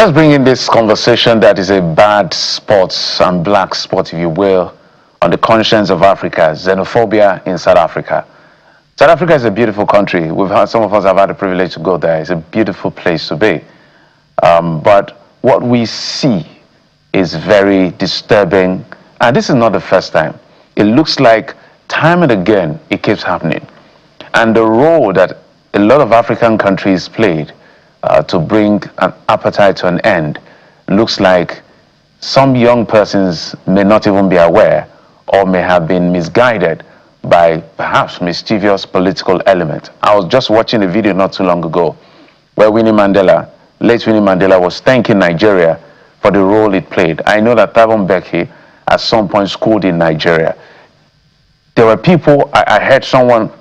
Let's bring in this conversation that is a bad spot and black spot, if you will, on the conscience of Africa, xenophobia in South Africa. South Africa is a beautiful country. Some of us have had the privilege to go there. It's a beautiful place to be. But what we see is very disturbing. And this is not the first time. It looks like time and again it keeps happening. And the role that a lot of African countries played to bring an appetite to an end looks like some young persons may not even be aware or may have been misguided by perhaps mischievous political element. I was just watching a video not too long ago where late Winnie Mandela was thanking Nigeria for the role it played. I know that Thabo Mbeki at some point schooled in Nigeria. There were people, I heard someone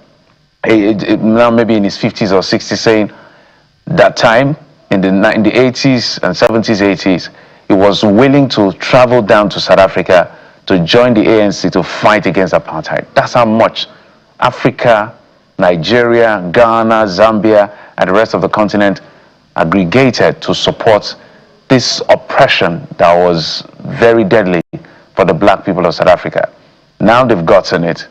now maybe in his 50s or 60s saying that time in the 80s and 70s, 80s, he was willing to travel down to South Africa to join the ANC to fight against apartheid. That's how much Africa, Nigeria, Ghana, Zambia, and the rest of the continent aggregated to support this oppression that was very deadly for the black people of South Africa. Now they've gotten it,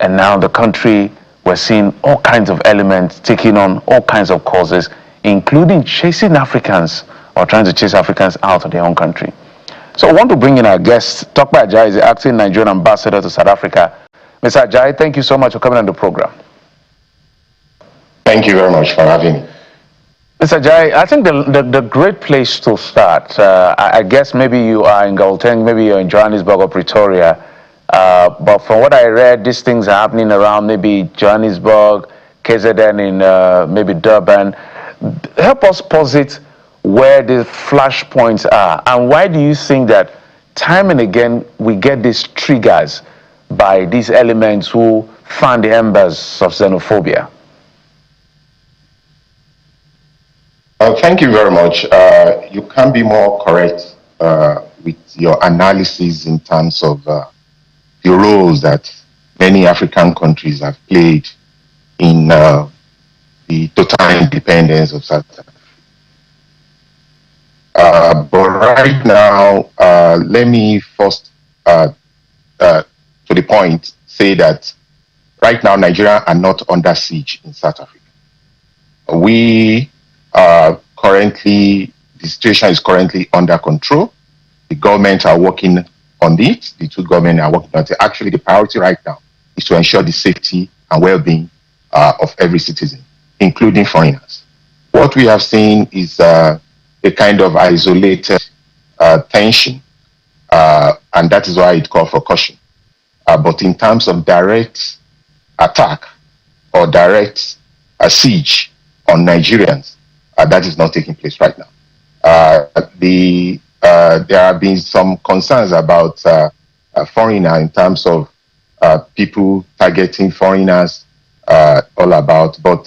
and now the country, we're seeing all kinds of elements taking on all kinds of causes, including chasing Africans or trying to chase Africans out of their own country. So I want to bring in our guest. Tokpa Ajayi is the acting Nigerian ambassador to South Africa. Mr. Ajayi, thank you so much for coming on the program. Thank you very much for having me. Mr. Ajayi, I think the great place to start, I guess maybe you are in Gauteng, maybe you're in Johannesburg or Pretoria, but from what I read, these things are happening around maybe Johannesburg, KZN in maybe Durban. Help us posit where the flashpoints are, and why do you think that time and again we get these triggers by these elements who fan the embers of xenophobia? Thank you very much. You can be more correct with your analysis in terms of the roles that many African countries have played in the total independence of South Africa. But right now, let me first, to the point, say that right now Nigeria are not under siege in South Africa. We are currently, the situation is currently under control. The government are working on it. The two governments are working on it. Actually, the priority right now is to ensure the safety and well-being of every citizen, including foreigners. What we have seen is a kind of isolated tension, and that is why it calls for caution. But in terms of direct attack or direct siege on Nigerians, that is not taking place right now. There have been some concerns about foreigners in terms of people targeting foreigners, all about, but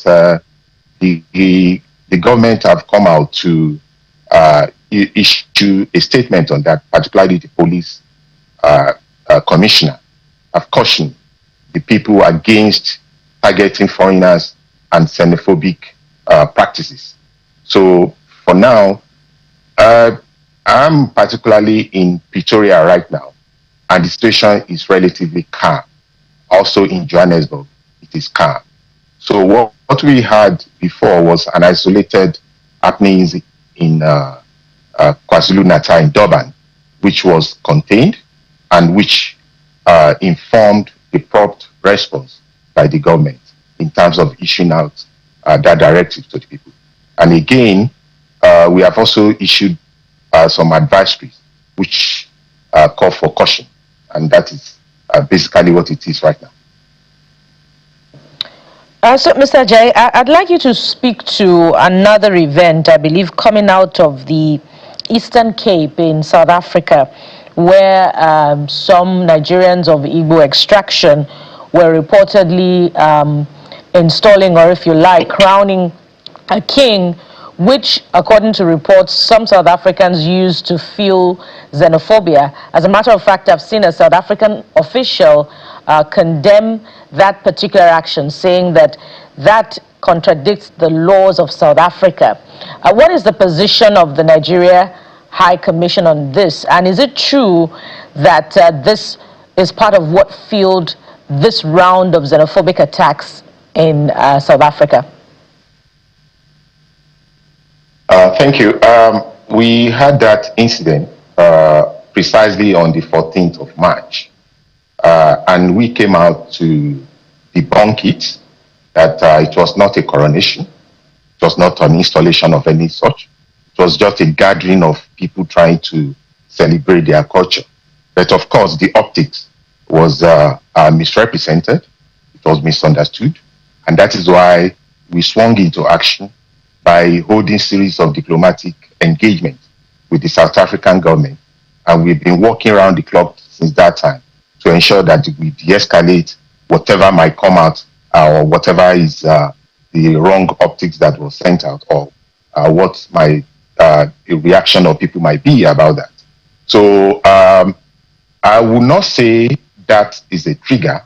the government have come out to issue a statement on that, particularly the police commissioner have cautioned the people against targeting foreigners and xenophobic practices. So for now, I'm particularly in Pretoria right now, and the situation is relatively calm. Also in Johannesburg, it is calm. So what we had before was an isolated happenings in KwaZulu-Natal in Durban, which was contained and which informed the prompt response by the government in terms of issuing out that directive to the people. And again, we have also issued some advisories which call for caution, and that is basically what it is right now. So, Mr. Ajayi, I'd like you to speak to another event, I believe, coming out of the Eastern Cape in South Africa, where some Nigerians of Igbo extraction were reportedly installing, or if you like, crowning a king, which, according to reports, some South Africans used to fuel xenophobia. As a matter of fact, I've seen a South African official condemn that particular action, saying that that contradicts the laws of South Africa. What is the position of the Nigeria High Commission on this? And is it true that this is part of what fueled this round of xenophobic attacks in South Africa? Thank you. We had that incident precisely on the 14th of March. And we came out to debunk it, that it was not a coronation. It was not an installation of any such. It was just a gathering of people trying to celebrate their culture. But of course, the optics was misrepresented. It was misunderstood. And that is why we swung into action by holding series of diplomatic engagements with the South African government. And we've been working around the clock since that time to ensure that we de-escalate whatever might come out or whatever is the wrong optics that was sent out, or what my reaction of people might be about that. So I would not say that is a trigger,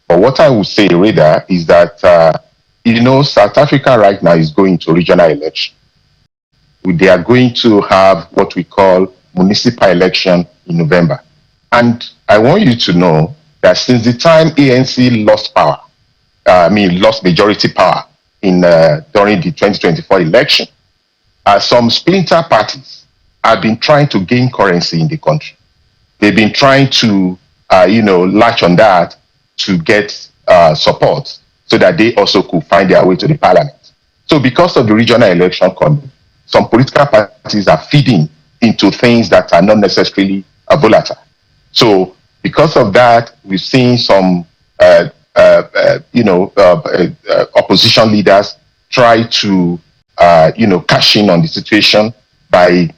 but what I would say rather is that South Africa right now is going to regional election. They are going to have what we call municipal election in November. And I want you to know that since the time ANC lost power, lost majority power during the 2024 election, some splinter parties have been trying to gain currency in the country. They've been trying to, latch on that to get support so that they also could find their way to the parliament. So because of the regional election coming, some political parties are feeding into things that are not necessarily volatile. So because of that, we've seen some, opposition leaders try to, cash in on the situation by,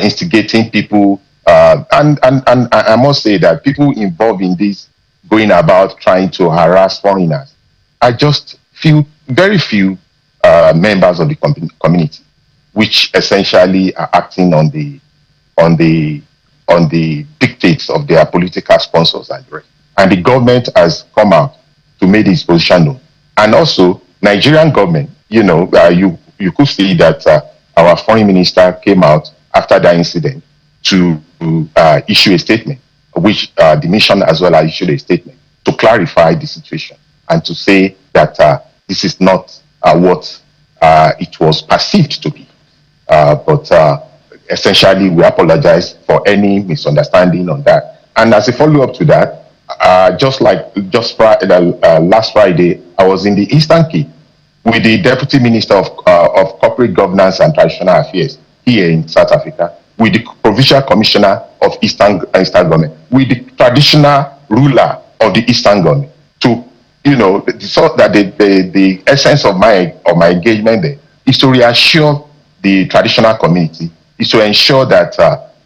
instigating people. And I must say that people involved in this going about trying to harass foreigners are just very few members of the community, which essentially are acting on the dictates of their political sponsors and the rest. And the government has come out to make its position known. And also, Nigerian government, you could see that our foreign minister came out after that incident to issue a statement, which the mission as well as issued a statement to clarify the situation and to say that this is not what it was perceived to be. But essentially, we apologize for any misunderstanding on that. And as a follow-up to that, last Friday, I was in the Eastern Cape with the Deputy Minister of Corporate Governance and Traditional Affairs here in South Africa, with the Provincial Commissioner of Eastern Government, with the traditional ruler of the Eastern Government, to so that the essence of my engagement there is to reassure the traditional community, is to ensure that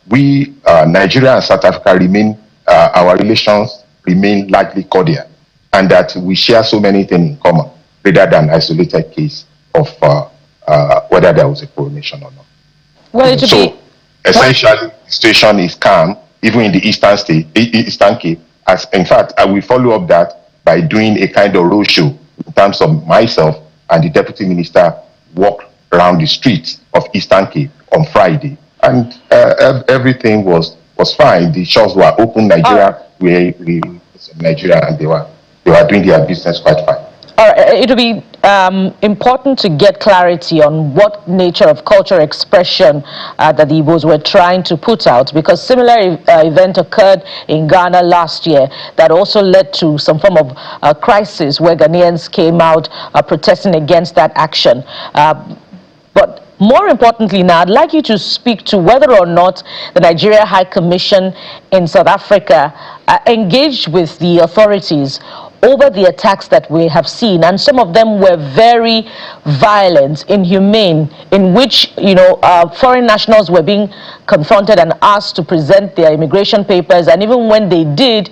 we, Nigeria and South Africa, our relations remain largely cordial, and that we share so many things in common, rather than isolated case of whether there was a coronation or not. Well, Essentially, the situation is calm, even in the Eastern Cape. As in fact, I will follow up that by doing a kind of roadshow in terms of myself and the Deputy Minister walk around the streets of Eastern Cape on Friday, and everything was fine. The shops were open. Nigeria, Nigeria, and they were doing their business quite fine. It will be important to get clarity on what nature of cultural expression that the Igbos were trying to put out, because similar event occurred in Ghana last year that also led to some form of crisis where Ghanaians came out protesting against that action. But more importantly now, I'd like you to speak to whether or not the Nigeria High Commission in South Africa engaged with the authorities over the attacks that we have seen, and some of them were very violent, inhumane, in which foreign nationals were being confronted and asked to present their immigration papers, and even when they did,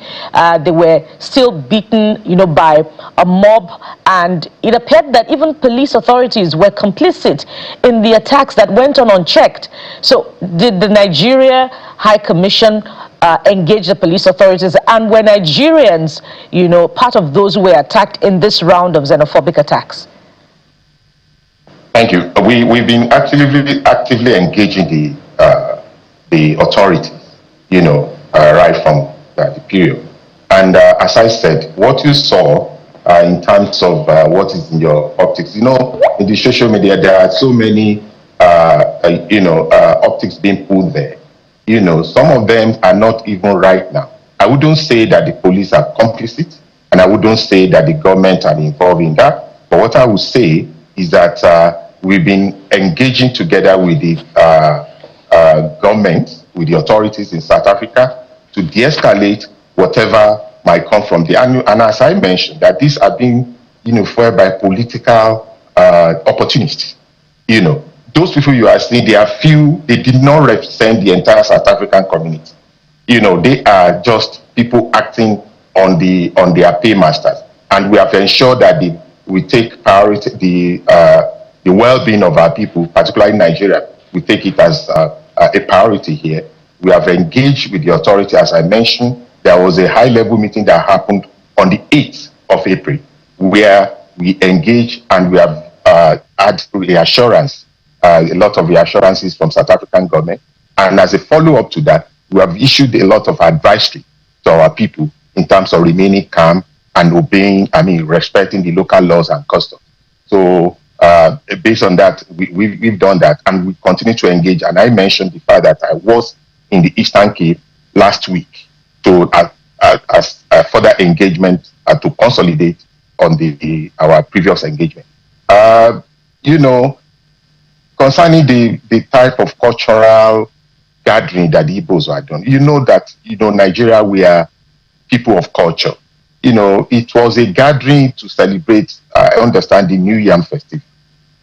they were still beaten, by a mob, and it appeared that even police authorities were complicit in the attacks that went on unchecked. So, did the Nigeria High Commission engage the police authorities, and were Nigerians, part of those who were attacked in this round of xenophobic attacks? Thank you. We've been actively engaging the authorities, right from the period. And as I said, what you saw in terms of what is in your optics, in the social media, there are so many, optics being put there. Some of them are not even right now. I wouldn't say that the police are complicit, and I wouldn't say that the government are involved in that. But what I would say is that we've been engaging together with the government, with the authorities in South Africa, to de-escalate whatever might come from the and as I mentioned, that these are being fueled by political opportunists. Those people you are seeing, they are few, they did not represent the entire South African community. They are just people acting on their paymasters, and we have ensured that we take priority the well-being of our people, particularly in Nigeria. We take it as a priority here. We have engaged with the authority, as I mentioned. There was a high-level meeting that happened on the 8th of April, where we engaged and we have had reassurance, a lot of reassurances from South African government. And as a follow-up to that, we have issued a lot of advisory to our people in terms of remaining calm and respecting the local laws and customs. So based on that, we've done that, and we continue to engage. And I mentioned the fact that I was in the Eastern Cape last week to as further engagement to consolidate on our previous engagement. Concerning the type of cultural gathering that the Igbos are doing, Nigeria, we are people of culture. It was a gathering to celebrate, I understand, the New Yam Festival,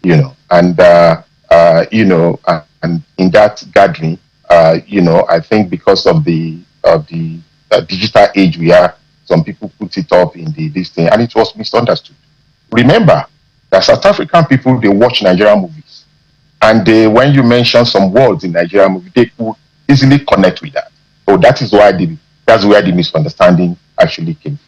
and in that gathering, I think because of the digital age we are, some people put it up in this thing, and it was misunderstood. Remember that South African people, they watch Nigerian movies, and when you mention some words in Nigerian movie, they could easily connect with that. So that's where the misunderstanding actually came from.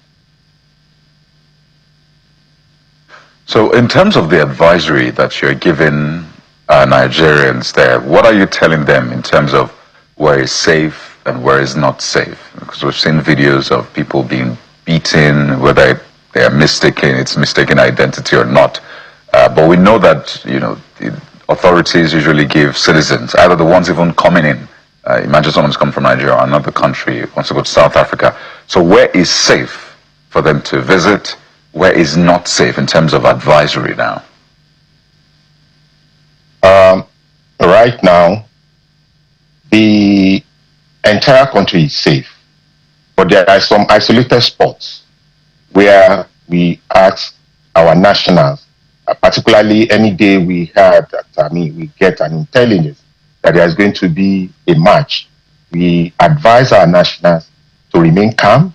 So in terms of the advisory that you're giving Nigerians there, what are you telling them in terms of where is safe and where is not safe? Because we've seen videos of people being beaten, whether they are mistaken identity or not. But we know that, the authorities usually give citizens, either the ones even coming in, imagine someone's come from Nigeria or another country, wants to go to South Africa. So where is safe for them to visit? Where is not safe in terms of advisory now? Right now, the entire country is safe, but there are some isolated spots where we ask our nationals, particularly any day we heard that, we get an intelligence that there is going to be a march. We advise our nationals to remain calm,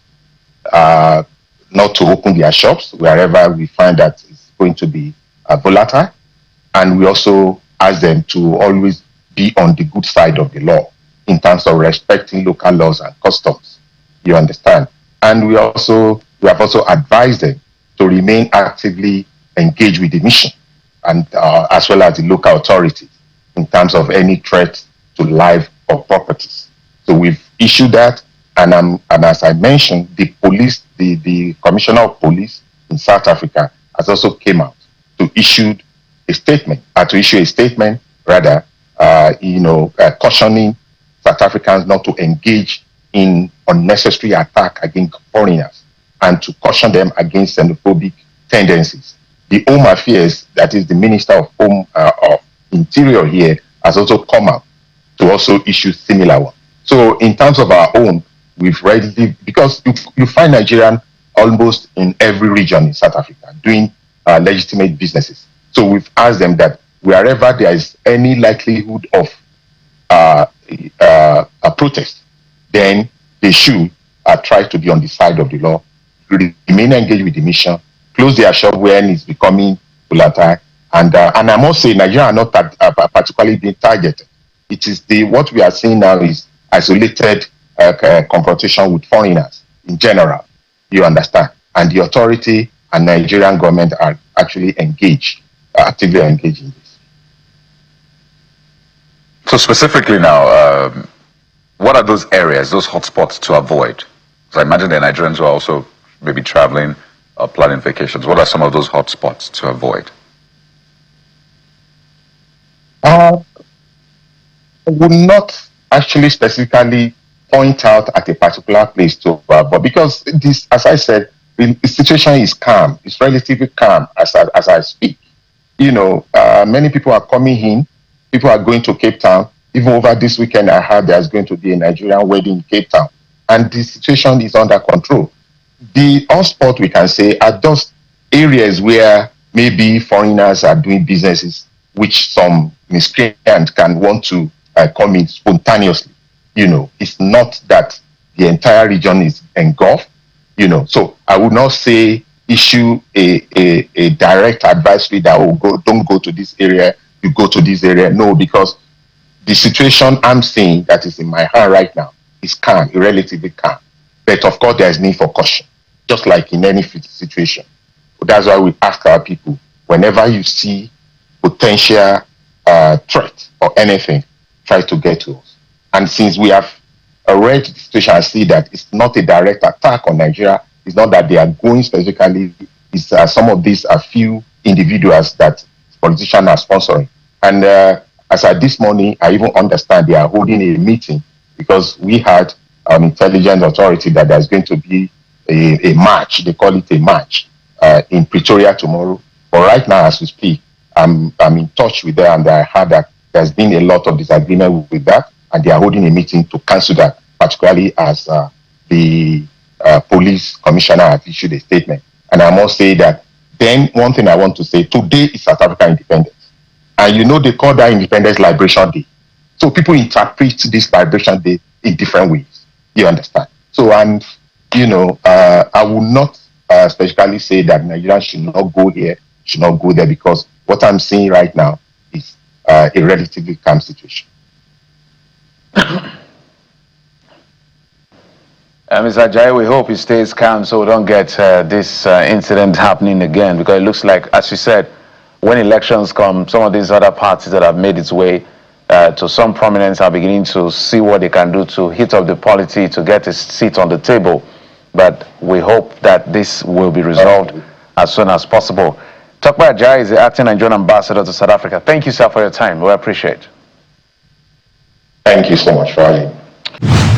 not to open their shops wherever we find that it's going to be volatile. And we also ask them to always be on the good side of the law in terms of respecting local laws and customs. You understand? And we have also advised them to remain actively engaged with the mission, and as well as the local authorities in terms of any threat to life or properties. So we've issued that. And as I mentioned, the police, the Commissioner of Police in South Africa has also came out to issue a statement, cautioning South Africans not to engage in unnecessary attack against foreigners and to caution them against xenophobic tendencies. The Home Affairs, that is the Minister of Interior here, has also come out to also issue similar one. So in terms of our own, we've ready, because you find Nigerian almost in every region in South Africa doing legitimate businesses. So we've asked them that wherever there is any likelihood of a protest, then they should try to be on the side of the law, remain engaged with the mission, close their shop when it's becoming volatile. And I must say, Nigeria are not particularly being targeted. It is what we are seeing now is isolated confrontation with foreigners in general. You understand? And the authority and Nigerian government are actually engaged, actively engaged in this. So specifically now, what are those areas, those hotspots to avoid? Because I imagine the Nigerians who are also maybe traveling or planning vacations. What are some of those hotspots to avoid? I would not actually specifically point out at a particular place to, but because this, as I said, the situation is calm. It's relatively calm as I speak. You know, many people are coming in. People are going to Cape Town. Even over this weekend, I heard there's going to be a Nigerian wedding in Cape Town, and the situation is under control. The hotspot, we can say, are those areas where maybe foreigners are doing businesses, which some miscreant can want to come in spontaneously. You know, it's not that the entire region is engulfed. You know, so I would not say issue a direct advisory that don't go to this area, you go to this area. No, because the situation I'm seeing that is in my hand right now is calm, relatively calm. But of course, there's need for caution, just like in any situation. That's why we ask our people, whenever you see potential threat or anything, try to get to us. And since we have read the situation and see that it's not a direct attack on Nigeria, it's not that they are going specifically, it's some of these are few individuals that politicians are sponsoring. And as at this morning, I even understand they are holding a meeting because we had intelligence authority that there's going to be a march, they call it a march, in Pretoria tomorrow. But right now, as we speak, I'm in touch with them, and I heard that there's been a lot of disagreement with that, and they are holding a meeting to cancel that, particularly as the police commissioner has issued a statement. And I must say that then one thing I want to say, today is South African independence. And you know they call that Independence Liberation Day. So people interpret this Liberation Day in different ways. You understand? So, and you know, I will not specifically say that Nigerians should not go here, should not go there, because what I'm seeing right now is a relatively calm situation. Mr. Ajayi, we hope it stays calm so we don't get this incident happening again, because it looks like, as you said, when elections come, some of these other parties that have made its way to some prominence are beginning to see what they can do to hit up the polity to get a seat on the table. But we hope that this will be resolved as soon as possible. Tokpa Ajayi is the acting Nigerian ambassador to South Africa. Thank you, sir, for your time. We appreciate it. Thank you so much for having me.